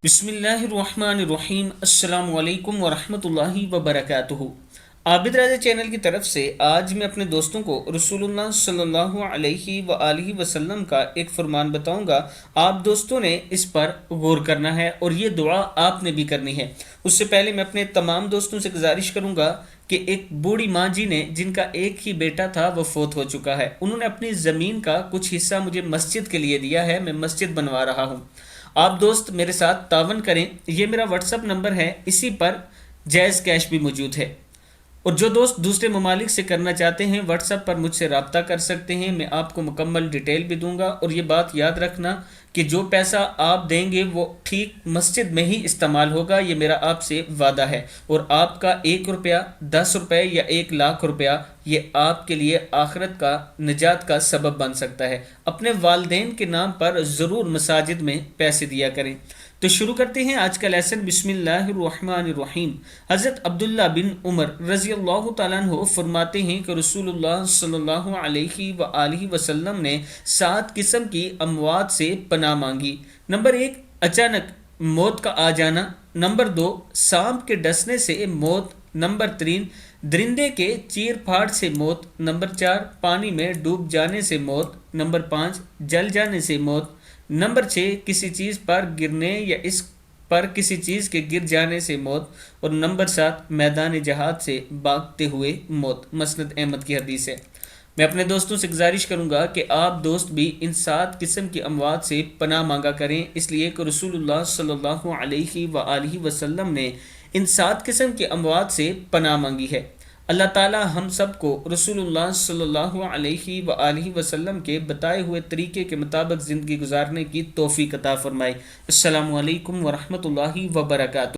بسم اللہ الرحمن الرحیم۔ السلام علیکم ورحمۃ اللہ وبرکاتہ۔ عابد راجہ چینل کی طرف سے آج میں اپنے دوستوں کو رسول اللہ صلی اللہ علیہ وآلہ وسلم کا ایک فرمان بتاؤں گا۔ آپ دوستوں نے اس پر غور کرنا ہے اور یہ دعا آپ نے بھی کرنی ہے۔ اس سے پہلے میں اپنے تمام دوستوں سے گزارش کروں گا کہ ایک بوڑھی ماں جی نے، جن کا ایک ہی بیٹا تھا، وہ فوت ہو چکا ہے، انہوں نے اپنی زمین کا کچھ حصہ مجھے مسجد کے لیے دیا ہے۔ میں مسجد بنوا رہا ہوں۔ آپ دوست میرے ساتھ تعاون کریں۔ یہ میرا واٹس اپ نمبر ہے، اسی پر جائز کیش بھی موجود ہے، اور جو دوست دوسرے ممالک سے کرنا چاہتے ہیں واٹس ایپ پر مجھ سے رابطہ کر سکتے ہیں۔ میں آپ کو مکمل ڈیٹیل بھی دوں گا، اور یہ بات یاد رکھنا کہ جو پیسہ آپ دیں گے وہ ٹھیک مسجد میں ہی استعمال ہوگا، یہ میرا آپ سے وعدہ ہے۔ اور آپ کا 1 روپیہ، 10 روپے یا 1 لاکھ روپیہ، یہ آپ کے لیے آخرت کا نجات کا سبب بن سکتا ہے۔ اپنے والدین کے نام پر ضرور مساجد میں پیسے دیا کریں۔ تو شروع کرتے ہیں آج کا لیسن۔ بسم اللہ الرحمن الرحیم۔ حضرت عبداللہ بن عمر رضی اللہ تعالیٰ عنہ فرماتے ہیں کہ رسول اللہ صلی اللہ علیہ وآلہ وسلم نے 7 قسم کی اموات سے پناہ مانگی۔ نمبر 1، اچانک موت کا آ جانا۔ نمبر 2، سانپ کے ڈسنے سے موت۔ نمبر 3، درندے کے چیر پھاڑ سے موت۔ نمبر 4، پانی میں ڈوب جانے سے موت۔ نمبر 5، جل جانے سے موت۔ نمبر 6، کسی چیز پر گرنے یا اس پر کسی چیز کے گر جانے سے موت۔ اور نمبر 7، میدان جہاد سے بھاگتے ہوئے موت۔ مسند احمد کی حدیث ہے۔ میں اپنے دوستوں سے گزارش کروں گا کہ آپ دوست بھی ان 7 قسم کی اموات سے پناہ مانگا کریں، اس لیے کہ رسول اللہ صلی اللہ علیہ وآلہ وسلم نے ان 7 قسم کی اموات سے پناہ مانگی ہے۔ اللہ تعالی ہم سب کو رسول اللہ صلی اللہ علیہ وآلہ وسلم کے بتائے ہوئے طریقے کے مطابق زندگی گزارنے کی توفیق عطا فرمائے۔ السلام علیکم ورحمۃ اللہ وبرکاتہ۔